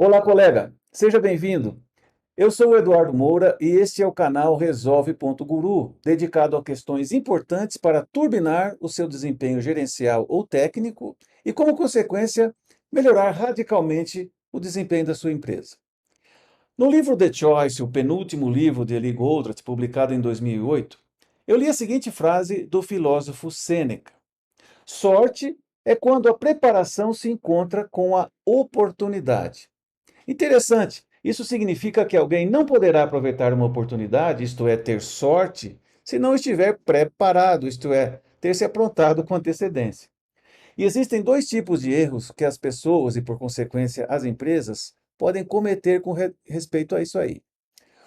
Olá, colega, seja bem-vindo. Eu sou o Eduardo Moura e este é o canal Resolve.guru, dedicado a questões importantes para turbinar o seu desempenho gerencial ou técnico e, como consequência, melhorar radicalmente o desempenho da sua empresa. No livro The Choice, o penúltimo livro de Lee Goldratt, publicado em 2008, eu li a seguinte frase do filósofo Sêneca: sorte é quando a preparação se encontra com a oportunidade. Interessante. Isso significa que alguém não poderá aproveitar uma oportunidade, isto é, ter sorte, se não estiver preparado, isto é, ter se aprontado com antecedência. E existem dois tipos de erros que as pessoas e, por consequência, as empresas podem cometer com respeito a isso aí.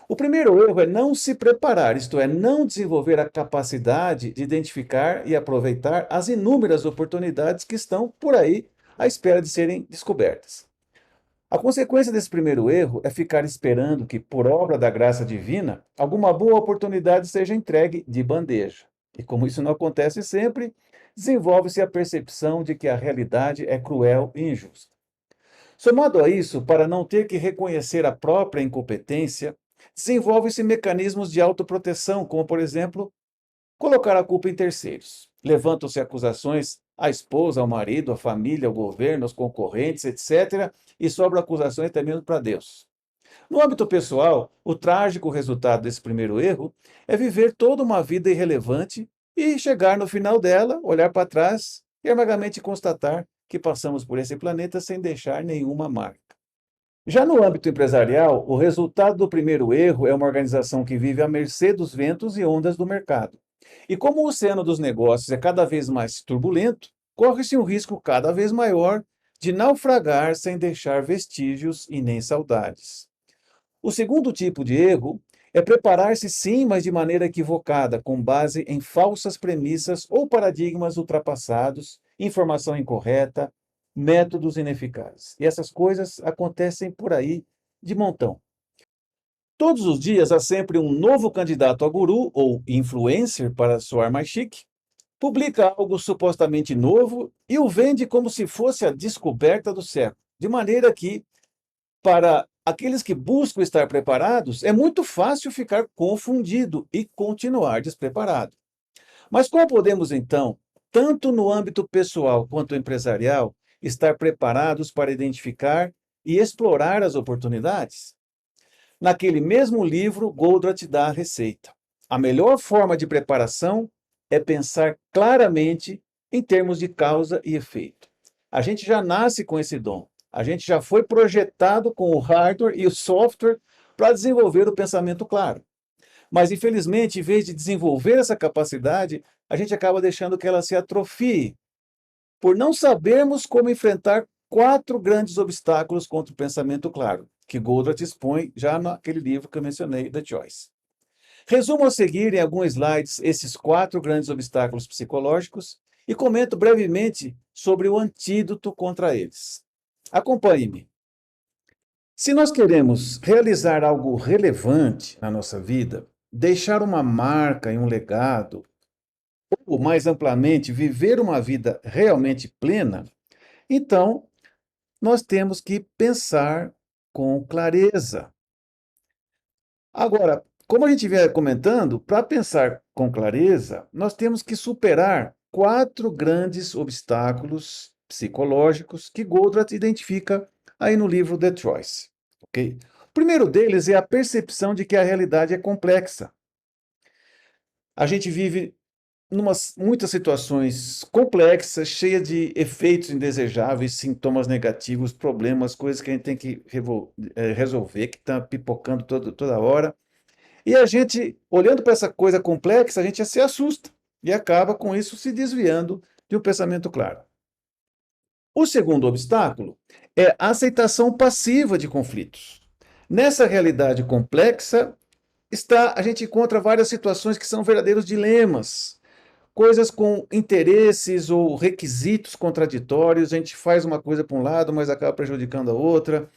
O primeiro erro é não se preparar, isto é, não desenvolver a capacidade de identificar e aproveitar as inúmeras oportunidades que estão por aí à espera de serem descobertas. A consequência desse primeiro erro é ficar esperando que, por obra da graça divina, alguma boa oportunidade seja entregue de bandeja. E como isso não acontece sempre, desenvolve-se a percepção de que a realidade é cruel e injusta. Somado a isso, para não ter que reconhecer a própria incompetência, desenvolve-se mecanismos de autoproteção, como, por exemplo, colocar a culpa em terceiros. Levantam-se acusações à esposa, ao marido, à família, ao governo, aos concorrentes, etc., e sobram acusações até mesmo para Deus. No âmbito pessoal, o trágico resultado desse primeiro erro é viver toda uma vida irrelevante e chegar no final dela, olhar para trás e amargamente constatar que passamos por esse planeta sem deixar nenhuma marca. Já no âmbito empresarial, o resultado do primeiro erro é uma organização que vive à mercê dos ventos e ondas do mercado. E como o oceano dos negócios é cada vez mais turbulento, corre-se um risco cada vez maior de naufragar sem deixar vestígios e nem saudades. O segundo tipo de erro é preparar-se sim, mas de maneira equivocada, com base em falsas premissas ou paradigmas ultrapassados, informação incorreta, métodos ineficazes. E essas coisas acontecem por aí de montão. Todos os dias há sempre um novo candidato a guru ou influencer, para soar mais chique, publica algo supostamente novo e o vende como se fosse a descoberta do século, de maneira que, para aqueles que buscam estar preparados, é muito fácil ficar confundido e continuar despreparado. Mas como podemos, então, tanto no âmbito pessoal quanto empresarial, estar preparados para identificar e explorar as oportunidades? Naquele mesmo livro, Goldratt dá a receita. A melhor forma de preparação é pensar claramente em termos de causa e efeito. A gente já nasce com esse dom. A gente já foi projetado com o hardware e o software para desenvolver o pensamento claro. Mas, infelizmente, em vez de desenvolver essa capacidade, a gente acaba deixando que ela se atrofie, por não sabermos como enfrentar quatro grandes obstáculos contra o pensamento claro, que Goldratt expõe já naquele livro que eu mencionei, The Choice. Resumo a seguir em alguns slides esses quatro grandes obstáculos psicológicos e comento brevemente sobre o antídoto contra eles. Acompanhe-me. Se nós queremos realizar algo relevante na nossa vida, deixar uma marca e um legado, ou mais amplamente, viver uma vida realmente plena, então nós temos que pensar com clareza. Agora, como a gente vinha comentando, para pensar com clareza, nós temos que superar quatro grandes obstáculos psicológicos que Goldratt identifica aí no livro The Choice. Ok? O primeiro deles é a percepção de que a realidade é complexa. A gente vive muitas situações complexas, cheias de efeitos indesejáveis, sintomas negativos, problemas, coisas que a gente tem que resolver, que está pipocando toda hora. E a gente, olhando para essa coisa complexa, a gente já se assusta e acaba com isso se desviando de um pensamento claro. O segundo obstáculo é a aceitação passiva de conflitos. Nessa realidade complexa, a gente encontra várias situações que são verdadeiros dilemas, coisas com interesses ou requisitos contraditórios. A gente faz uma coisa para um lado, mas acaba prejudicando a outra.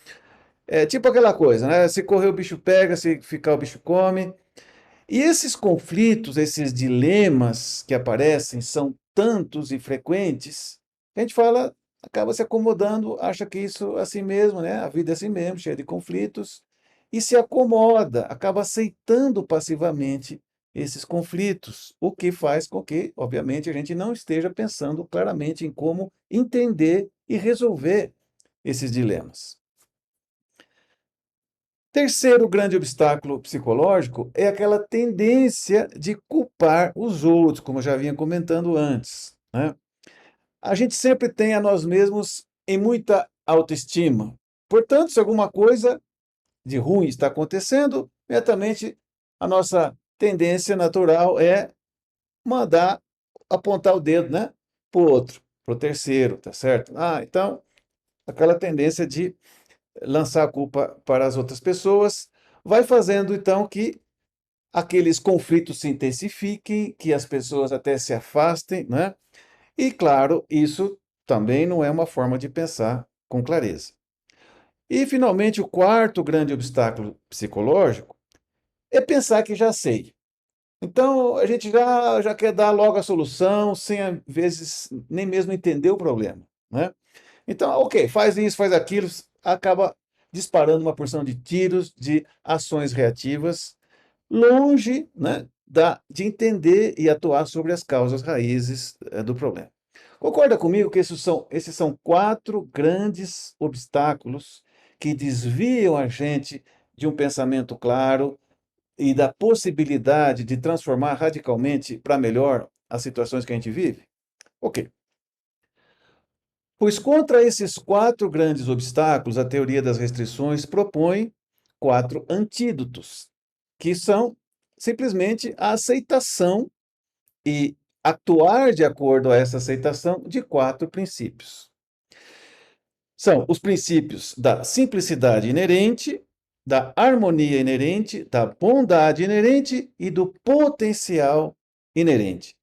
É tipo aquela coisa, né? Se correr o bicho pega, se ficar o bicho come. E esses conflitos, esses dilemas que aparecem são tantos e frequentes, que a gente fala acaba se acomodando, acha que isso é assim mesmo, né? A vida é assim mesmo, cheia de conflitos, e se acomoda, acaba aceitando passivamente esses conflitos, o que faz com que, obviamente, a gente não esteja pensando claramente em como entender e resolver esses dilemas. Terceiro grande obstáculo psicológico é aquela tendência de culpar os outros, como eu já vinha comentando antes, né? A gente sempre tem a nós mesmos em muita autoestima. Portanto, se alguma coisa de ruim está acontecendo, imediatamente a nossa tendência natural é mandar apontar o dedo, né, para o outro, para o terceiro, tá certo? Então, aquela tendência de lançar a culpa para as outras pessoas vai fazendo então que aqueles conflitos se intensifiquem, que as pessoas até se afastem, né? E claro, isso também não é uma forma de pensar com clareza. E finalmente, o quarto grande obstáculo psicológico é pensar que já sei. Então, a gente já quer dar logo a solução, sem, às vezes, nem mesmo entender o problema, né? Então, ok, faz isso, faz aquilo, acaba disparando uma porção de tiros, de ações reativas, longe, né, de entender e atuar sobre as causas raízes do problema. Concorda comigo que esses são quatro grandes obstáculos que desviam a gente de um pensamento claro e da possibilidade de transformar radicalmente para melhor as situações que a gente vive? Ok. Pois contra esses quatro grandes obstáculos, a teoria das restrições propõe quatro antídotos, que são simplesmente a aceitação e atuar de acordo a essa aceitação de quatro princípios. São os princípios da simplicidade inerente, da harmonia inerente, da bondade inerente e do potencial inerente.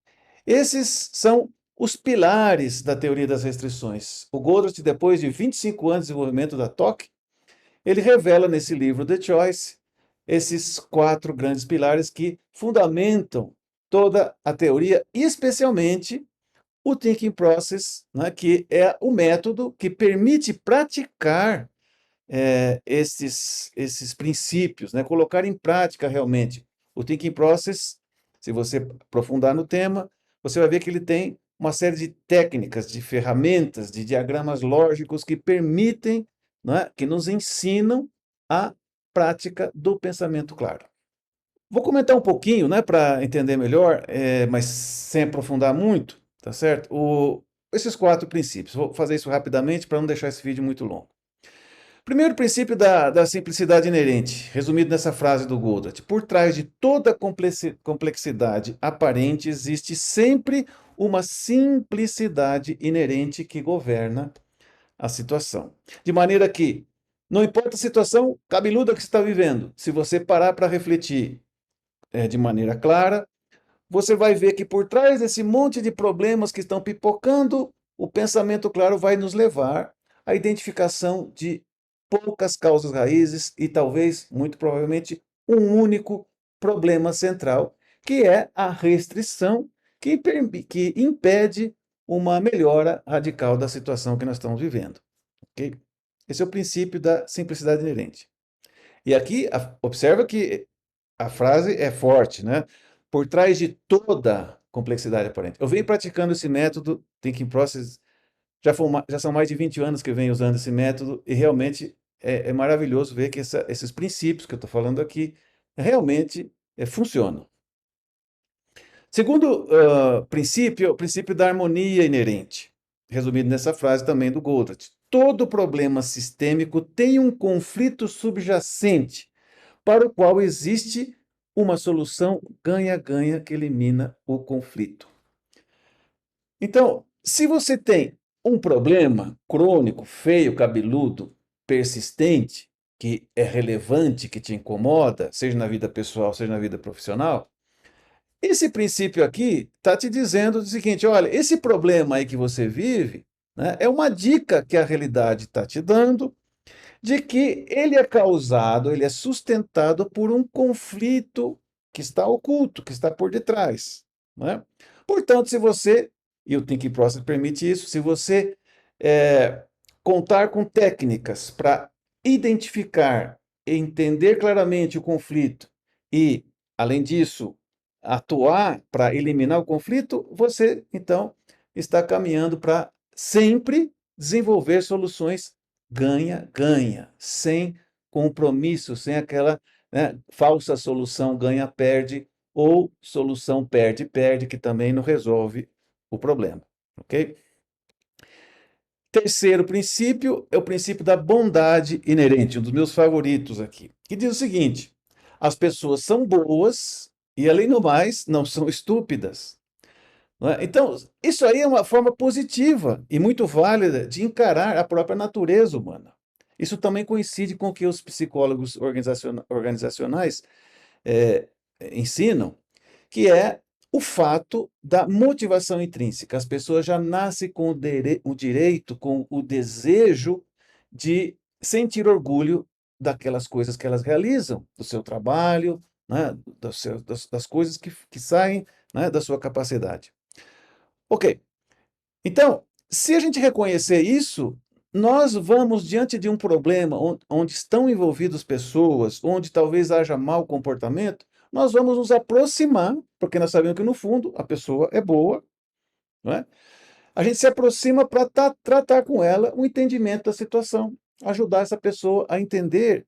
Esses são os pilares da teoria das restrições. O Goldratt, depois de 25 anos de desenvolvimento da TOC, ele revela nesse livro The Choice esses quatro grandes pilares que fundamentam toda a teoria, e especialmente o thinking process, né, que é o método que permite praticar esses princípios, né, colocar em prática realmente. O thinking process, se você aprofundar no tema, você vai ver que ele tem uma série de técnicas, de ferramentas, de diagramas lógicos que permitem, né, que nos ensinam a prática do pensamento claro. Vou comentar um pouquinho, né, para entender melhor, mas sem aprofundar muito, tá certo? Esses quatro princípios. Vou fazer isso rapidamente para não deixar esse vídeo muito longo. Primeiro princípio da simplicidade inerente, resumido nessa frase do Goldratt. Por trás de toda complexidade aparente existe sempre uma simplicidade inerente que governa a situação. De maneira que, não importa a situação cabeluda que você está vivendo, se você parar para refletir de maneira clara, você vai ver que por trás desse monte de problemas que estão pipocando, o pensamento claro vai nos levar à identificação de poucas causas raízes e talvez, muito provavelmente, um único problema central, que é a restrição que impede uma melhora radical da situação que nós estamos vivendo. Okay? Esse é o princípio da simplicidade inerente. E aqui, observa que a frase é forte, né? Por trás de toda complexidade aparente. Eu venho praticando esse método, Thinking Process, já são mais de 20 anos que eu venho usando esse método, e realmente é maravilhoso ver que esses princípios que eu estou falando aqui realmente funcionam. Segundo princípio, é o princípio da harmonia inerente, resumido nessa frase também do Goldratt. Todo problema sistêmico tem um conflito subjacente para o qual existe uma solução ganha-ganha que elimina o conflito. Então, se você tem um problema crônico, feio, cabeludo, persistente, que é relevante, que te incomoda, seja na vida pessoal, seja na vida profissional, esse princípio aqui está te dizendo o seguinte: olha, esse problema aí que você vive, né, é uma dica que a realidade está te dando de que ele é causado, ele é sustentado por um conflito que está oculto, que está por detrás, né? Portanto, se você, e o Thinking Process permite isso, se você é, contar com técnicas para identificar, entender claramente o conflito e, além disso, atuar para eliminar o conflito, você então está caminhando para sempre desenvolver soluções ganha-ganha, sem compromisso, sem aquela, né, falsa solução ganha-perde ou solução perde-perde, que também não resolve o problema, ok? Terceiro princípio é o princípio da bondade inerente, um dos meus favoritos aqui, que diz o seguinte: as pessoas são boas e, além do mais, não são estúpidas. Não é? Então, isso aí é uma forma positiva e muito válida de encarar a própria natureza humana. Isso também coincide com o que os psicólogos organizacionais eh, ensinam, que é o fato da motivação intrínseca. As pessoas já nascem com o direito, com o desejo de sentir orgulho daquelas coisas que elas realizam, do seu trabalho, né, das coisas que saem, né, da sua capacidade. Ok, então, se a gente reconhecer isso, nós vamos diante de um problema onde estão envolvidas pessoas, onde talvez haja mau comportamento, nós vamos nos aproximar, porque nós sabemos que no fundo a pessoa é boa, não é? A gente se aproxima para tratar com ela o entendimento da situação, ajudar essa pessoa a entender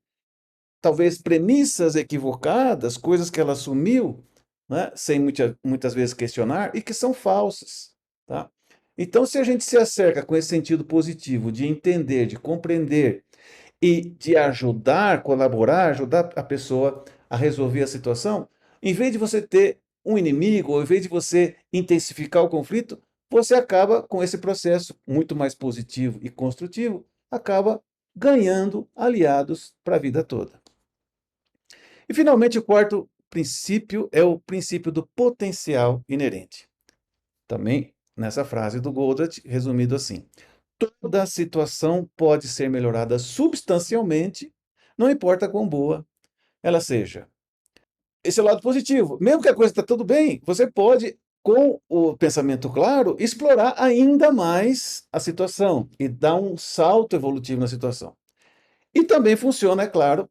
talvez premissas equivocadas, coisas que ela assumiu, né, sem muitas vezes questionar e que são falsas, tá? Então, se a gente se acerca com esse sentido positivo de entender, de compreender e de ajudar, colaborar, ajudar a pessoa a resolver a situação, em vez de você ter um inimigo, ou em vez de você intensificar o conflito, você acaba com esse processo muito mais positivo e construtivo, acaba ganhando aliados para a vida toda. E, finalmente, o quarto princípio é o princípio do potencial inerente. Também nessa frase do Goldratt, resumido assim: toda situação pode ser melhorada substancialmente, não importa quão boa ela seja. Esse é o lado positivo. Mesmo que a coisa está tudo bem, você pode, com o pensamento claro, explorar ainda mais a situação e dar um salto evolutivo na situação. E também funciona, é claro,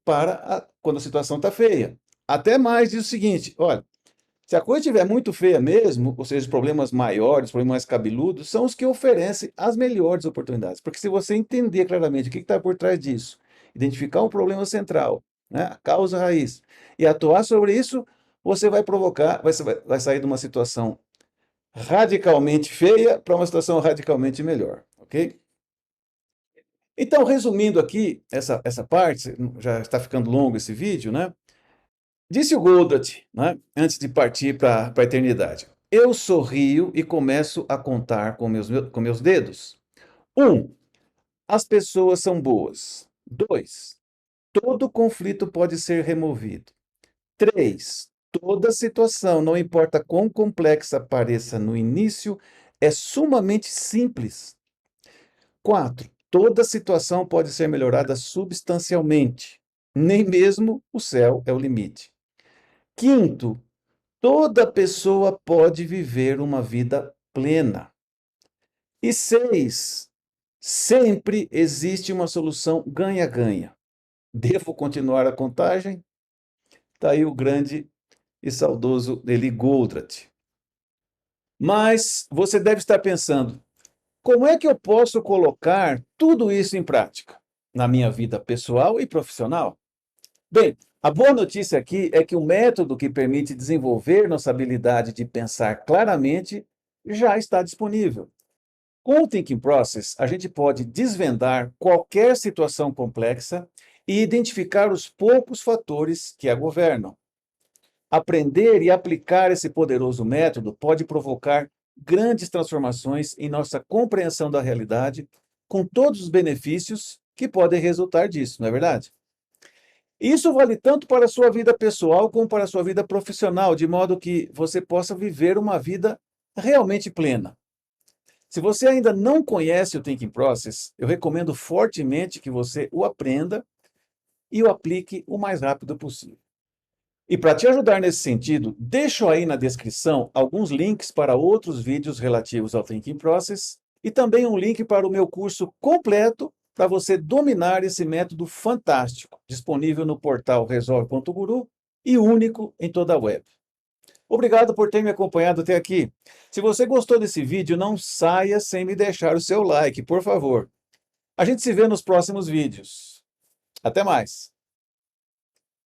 quando a situação está feia. Até mais diz o seguinte: olha, se a coisa estiver muito feia mesmo, ou seja, os problemas maiores, os problemas mais cabeludos, são os que oferecem as melhores oportunidades. Porque se você entender claramente o que está por trás disso, identificar um problema central, né, a causa raiz, e atuar sobre isso, você vai provocar, vai sair de uma situação radicalmente feia para uma situação radicalmente melhor, ok? Então, resumindo aqui essa parte, já está ficando longo esse vídeo, né? Disse o Goldratt, né, antes de partir para a eternidade: eu sorrio e começo a contar com meus dedos. 1. As pessoas são boas. 2. Todo conflito pode ser removido. 3. Toda situação, não importa quão complexa pareça no início, é sumamente simples. 4. Toda situação pode ser melhorada substancialmente. Nem mesmo o céu é o limite. 5. Toda pessoa pode viver uma vida plena. E 6. Sempre existe uma solução ganha-ganha. Devo continuar a contagem? Está aí o grande e saudoso Eli Goldratt. Mas você deve estar pensando: como é que eu posso colocar tudo isso em prática na minha vida pessoal e profissional? Bem, a boa notícia aqui é que o método que permite desenvolver nossa habilidade de pensar claramente já está disponível. Com o Thinking Process, a gente pode desvendar qualquer situação complexa e identificar os poucos fatores que a governam. Aprender e aplicar esse poderoso método pode provocar grandes transformações em nossa compreensão da realidade, com todos os benefícios que podem resultar disso, não é verdade? Isso vale tanto para a sua vida pessoal como para a sua vida profissional, de modo que você possa viver uma vida realmente plena. Se você ainda não conhece o Thinking Process, eu recomendo fortemente que você o aprenda e o aplique o mais rápido possível. E para te ajudar nesse sentido, deixo aí na descrição alguns links para outros vídeos relativos ao Thinking Process e também um link para o meu curso completo para você dominar esse método fantástico, disponível no portal resolve.guru e único em toda a web. Obrigado por ter me acompanhado até aqui. Se você gostou desse vídeo, não saia sem me deixar o seu like, por favor. A gente se vê nos próximos vídeos. Até mais!